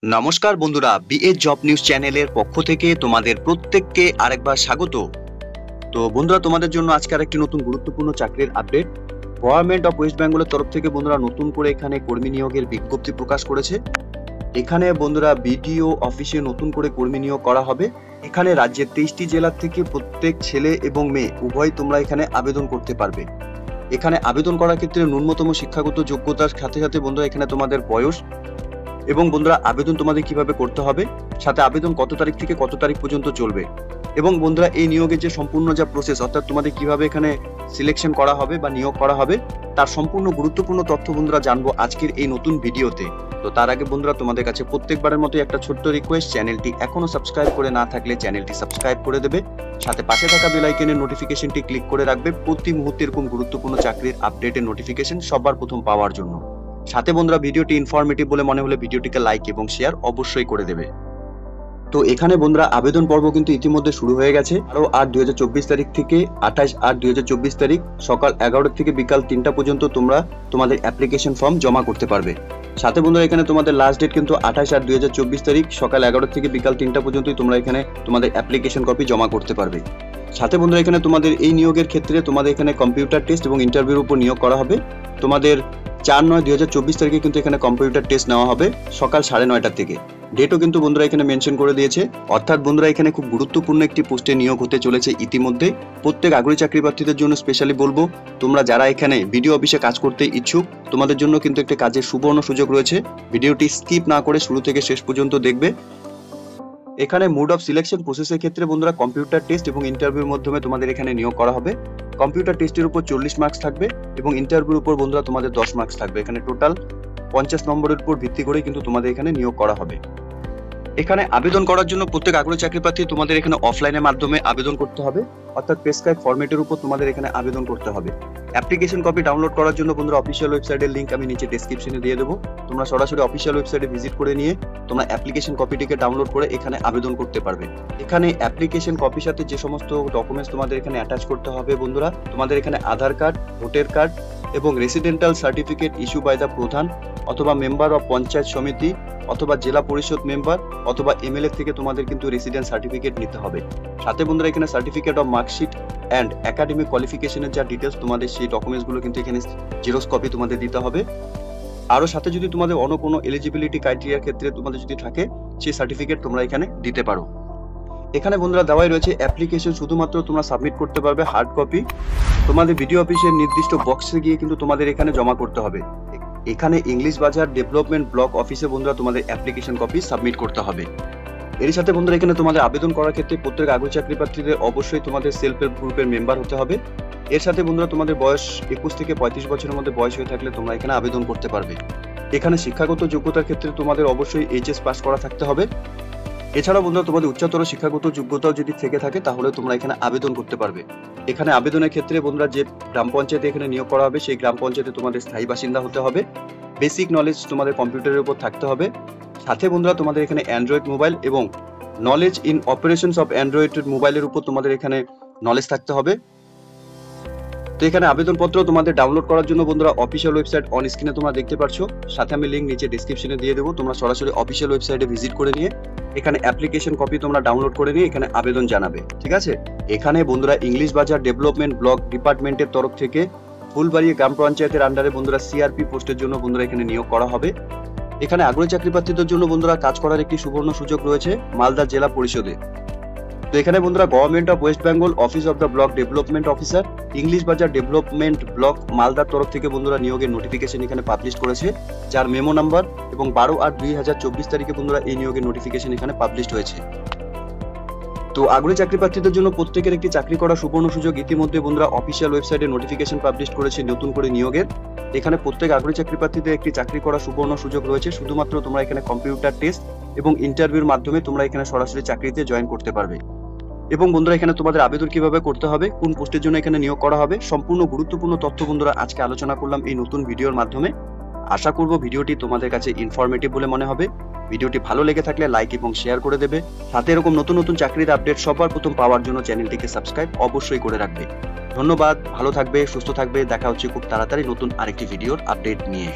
নমস্কার বন্ধুরা, BA job news চ্যানেলের পক্ষ থেকে তোমাদের প্রত্যেককে আরেকবার স্বাগত। তো বন্ধুরা, তোমাদের জন্য আজকে আরেকটি নতুন গুরুত্বপূর্ণ চাকরির আপডেট। গভর্নমেন্ট অফ ওয়েস্ট বেঙ্গলের তরফ থেকে বন্ধুরা নতুন করে এখানে কর্মী নিয়োগের বিজ্ঞপ্তি প্রকাশ করেছে। এখানে বন্ধুরা বিডিও অফিসে নতুন করে কর্মী নিয়োগ করা হবে। এখানে রাজ্যের 23টি জেলার থেকে প্রত্যেক ছেলে এবং মেয়ে উভয় তোমরা এখানে আবেদন করতে পারবে। এখানে আবেদন করার ক্ষেত্রে ন্যূনতম শিক্ষাগত যোগ্যতার সাথে সাথে বন্ধুরা এখানে তোমাদের বয়স এবং বন্ধুরা আবেদন তোমাদের কিভাবে করতে হবে, সাথে আবেদন কত তারিখ থেকে কত তারিখ পর্যন্ত চলবে, এবং বন্ধুরা এই নিয়োগের যে সম্পূর্ণ যা প্রসেস, অর্থাৎ তোমাদের কিভাবে এখানে সিলেকশন করা হবে বা নিয়োগ করা হবে, তার সম্পূর্ণ গুরুত্বপূর্ণ তথ্য বন্ধুরা জানবো আজকের এই নতুন ভিডিওতে। তো তার আগে বন্ধুরা তোমাদের কাছে প্রত্যেকবারের মতো একটা ছোট্ট রিকোয়েস্ট, চ্যানেলটি এখনো সাবস্ক্রাইব করে না থাকলে চ্যানেলটি সাবস্ক্রাইব করে দেবে, সাথে পাশে থাকা বেল আইকনের নোটিফিকেশনটি ক্লিক করে রাখবে প্রতি মুহূর্তে এরকম গুরুত্বপূর্ণ চাকরির আপডেটের নোটিফিকেশন সবার প্রথম পাওয়ার জন্য। সাথে বন্ধুরা ভিডিওটি ইনফরমেটিভ বলে মনে হলে ভিডিওটিকে লাইক এবং শেয়ার অবশ্যই করে দেবে। তো এখানে বন্ধুরা আবেদন পর্ব কিন্তু ইতিমধ্যে শুরু হয়ে গেছে। 12/8/2024 তারিখ থেকে 28/8/2024 তারিখ সকাল 11টা থেকে বিকাল 3টা পর্যন্ত তোমরা তোমাদের অ্যাপ্লিকেশন ফর্ম জমা করতে পারবে। সাথে বন্ধুরা এখানে তোমাদের লাস্ট ডেট কিন্তু 28/8/2024 তারিখ সকাল 11টা থেকে বিকাল 3টা পর্যন্তই তোমরা এখানে তোমাদের অ্যাপ্লিকেশন কপি জমা করতে পারবে। সাথে বন্ধুরা এখানে তোমাদের এই নিয়োগের ক্ষেত্রে তোমাদের এখানে কম্পিউটার টেস্ট এবং ইন্টারভিউর উপর নিয়োগ করা হবে। তোমাদের 4/9/2024 তারিখে কিন্তু এখানে কম্পিউটার টেস্ট নেওয়া হবে সকাল 9:30টা থেকে। ডেটও কিন্তু বন্ধুরা এখানে মেনশন করে দিয়েছে। অর্থাৎ বন্ধুরা এখানে খুব গুরুত্বপূর্ণ একটি পোস্টে নিয়োগ হতে চলেছে ইতিমধ্যে। প্রত্যেক আগ্রহী চাকরি প্রার্থীদের জন্য স্পেশালি বলবো, তোমরা যারা এখানে বিডিও অফিসে কাজ করতে ইচ্ছুক, তোমাদের জন্য কিন্তু একটি কাজের সুবর্ণ সুযোগ রয়েছে। ভিডিওটি স্কিপ না করে শুরু থেকে শেষ পর্যন্ত দেখবে। এখানে মোড অফ সিলেকশন প্রসেসের ক্ষেত্রে বন্ধুরা কম্পিউটার টেস্ট এবং ইন্টারভিউর মাধ্যমে তোমাদের এখানে নিয়োগ করা হবে। কম্পিউটার টেস্টের উপর 40 মার্কস থাকবে এবং ইন্টারভিউর উপর বন্ধুরা তোমাদের 10 মার্কস থাকবে। এখানে টোটাল 50 নম্বরের উপর ভিত্তি করে কিন্তু তোমাদের এখানে নিয়োগ করা হবে। এখানে আবেদন করার জন্য প্রত্যেক আগ্রহী চাকরি প্রার্থী তোমাদের এখানে অফলাইনের মাধ্যমে আবেদন করতে হবে, অর্থাৎ প্রেসক্রাইব ফরম্যাটের উপর তোমাদের এখানে আবেদন করতে হবে। অ্যাপ্লিকেশন কপি ডাউনলোড করার জন্য বন্ধুরা অফিসিয়াল ওয়েবসাইটের লিংক আমি নিচে ডেসক্রিপশনে দিয়ে দেবো। তোমরা সরাসরি অফিসিয়াল ওয়েবসাইটে ভিজিট করে নিয়ে তোমরা অ্যাপ্লিকেশন কপিটিকে ডাউনলোড করে এখানে আবেদন করতে পারবে। এখানে অ্যাপ্লিকেশন কপির সাথে যে সমস্ত ডকুমেন্টস তোমাদের এখানে অ্যাটাচ করতে হবে বন্ধুরা, তোমাদের এখানে আধার কার্ড, ভোটার কার্ড এবং residential certificate issue by the প্রধান অথবা মেম্বার অফ পঞ্চায়েত সমিতি অথবা জেলা পরিষদ মেম্বার অথবা এমএলএ থেকে তোমাদের কিন্তু রেসিডেন্স সার্টিফিকেট নিতে হবে। সাথে বন্ধুরা এখানে certificate of marksheet and academic কোয়ালিফিকেশনের যা ডিটেলস তোমাদের সেই ডকুমেন্টসগুলো কিন্তু এখানে জেরক্স কপি তোমাদের দিতে হবে। আরও সাথে যদি তোমাদের অন্য কোনো এলিজিবিলিটি ক্রাইটেরিয়ার ক্ষেত্রে তোমাদের যদি থাকে, সেই সার্টিফিকেট তোমরা এখানে দিতে পারো। এখানে বন্ধুরা দেওয়াই রয়েছে অ্যাপ্লিকেশন শুধুমাত্র তোমরা সাবমিট করতে পারবে হার্ড কপি। তোমাদের ভিডিও অফিসের নির্দিষ্ট বক্সে গিয়ে কিন্তু তোমাদের এখানে জমা করতে হবে। এখানে ইংলিশ বাজার ডেভেলপমেন্ট ব্লক অফিসে বন্ধুরা তোমাদের অ্যাপ্লিকেশন কপি সাবমিট করতে হবে। এর সাথে বন্ধুরা এখানে তোমাদের আবেদন করার ক্ষেত্রে প্রত্যেক আগ্রহী চাকরি প্রার্থীদের অবশ্যই তোমাদের সেলফ হেল্প গ্রুপের মেম্বার হতে হবে। এর সাথে বন্ধুরা তোমাদের বয়স 21 থেকে 35 বছরের মধ্যে বয়স হয়ে থাকলে তোমরা এখানে আবেদন করতে পারবে। এখানে শিক্ষাগত যোগ্যতার ক্ষেত্রে তোমাদের অবশ্যই এইচএস পাস করা থাকতে হবে। এছাড়াও বন্ধুরা তোমাদের উচ্চতর শিক্ষাগত যোগ্যতাও যদি থেকে থাকে তাহলে তোমরা এখানে আবেদন করতে পারবে। এখানে আবেদনের ক্ষেত্রে বন্ধুরা যে গ্রাম পঞ্চায়েতে এখানে নিয়োগ করা হবে সেই গ্রাম পঞ্চায়েতে তোমাদের স্থায়ী বাসিন্দা হতে হবে। বেসিক নলেজ তোমাদের কম্পিউটারের উপর থাকতে হবে। সাথে বন্ধুরা তোমাদের এখানে অ্যান্ড্রয়েড মোবাইল এবং knowledge in operations of Android মোবাইলের উপর তোমাদের এখানে নলেজ থাকতে হবে। তো এখানে আবেদনপত্র তোমাদের ডাউনলোড করার জন্য বন্ধুরা অফিসিয়াল ওয়েবসাইট অন স্ক্রিনে তোমরা দেখতে পাচ্ছ, সাথে আমি লিংক নিচে ডেসক্রিপশনে দিয়ে দেবো। তোমরা সরাসরি অফিসিয়াল ওয়েবসাইটে ভিজিট করে নিয়ে এখানে অ্যাপ্লিকেশন কপি তোমরা ডাউনলোড করে নিয়ে এখানে আবেদন জানাবে। ঠিক আছে, এখানে বন্ধুরা ইংলিশ বাজার ডেভেলপমেন্ট ব্লক ডিপার্টমেন্টের তরফ থেকে ফুলবাড়ি গ্রাম পঞ্চায়েতের আন্ডারে বন্ধুরা সিআরপি পোস্টের জন্য বন্ধুরা এখানে নিয়োগ করা হবে। এখানে আগ্রহী চাকরি প্রার্থীদের জন্য বন্ধুরা কাজ করার একটি সুবর্ণ সুযোগ রয়েছে মালদা জেলা পরিষদে। তো এখানে বন্ধুরা government of West Bengal office of the block development officer English বাজার ডেভেলপমেন্ট ব্লক মালদার তরফ থেকে বন্ধুরা নিয়োগের নোটিফিকেশন এখানে পাবলিশ করেছে, যার মেমো নাম্বার এবং 12/8/2024 তারিখে বন্ধুরা এই নিয়োগের নোটিফিকেশন এখানে পাবলিশ হয়েছে। তো আগ্রহী চাকরি প্রার্থীদের জন্য প্রত্যেকের একটি চাকরি করার সুবর্ণ সুযোগ ইতিমধ্যে বন্ধুরা অফিসিয়াল ওয়েবসাইটে নোটিফিকেশন পাবলিশ করেছে নতুন করে নিয়োগের। এখানে প্রত্যেক আগ্রহী চাকরি প্রার্থীদের একটি চাকরি করার সুবর্ণ সুযোগ রয়েছে। শুধুমাত্র তোমরা এখানে কম্পিউটার টেস্ট এবং ইন্টারভিউর মাধ্যমে তোমরা এখানে সরাসরি চাকরিতে জয়েন করতে পারবে। এবং বন্ধুরা এখানে তোমাদের আবেদন কিভাবে করতে হবে, কোন পোস্টের জন্য এখানে নিয়োগ করা হবে, সম্পূর্ণ গুরুত্বপূর্ণ তথ্য বন্ধুরা আজকে আলোচনা করলাম এই নতুন ভিডিওর মাধ্যমে। আশা করব ভিডিওটি তোমাদের কাছে ইনফরমেটিভ বলে মনে হবে। ভিডিওটি ভালো লেগে থাকলে লাইক এবং শেয়ার করে দেবে। সাথে এরকম নতুন নতুন চাকরির আপডেট সবার প্রথম পাওয়ার জন্য চ্যানেলটিকে সাবস্ক্রাইব অবশ্যই করে রাখবে। ধন্যবাদ, ভালো থাকবে, সুস্থ থাকবে। দেখা হচ্ছে খুব তাড়াতাড়ি নতুন আরেকটি ভিডিওর আপডেট নিয়ে।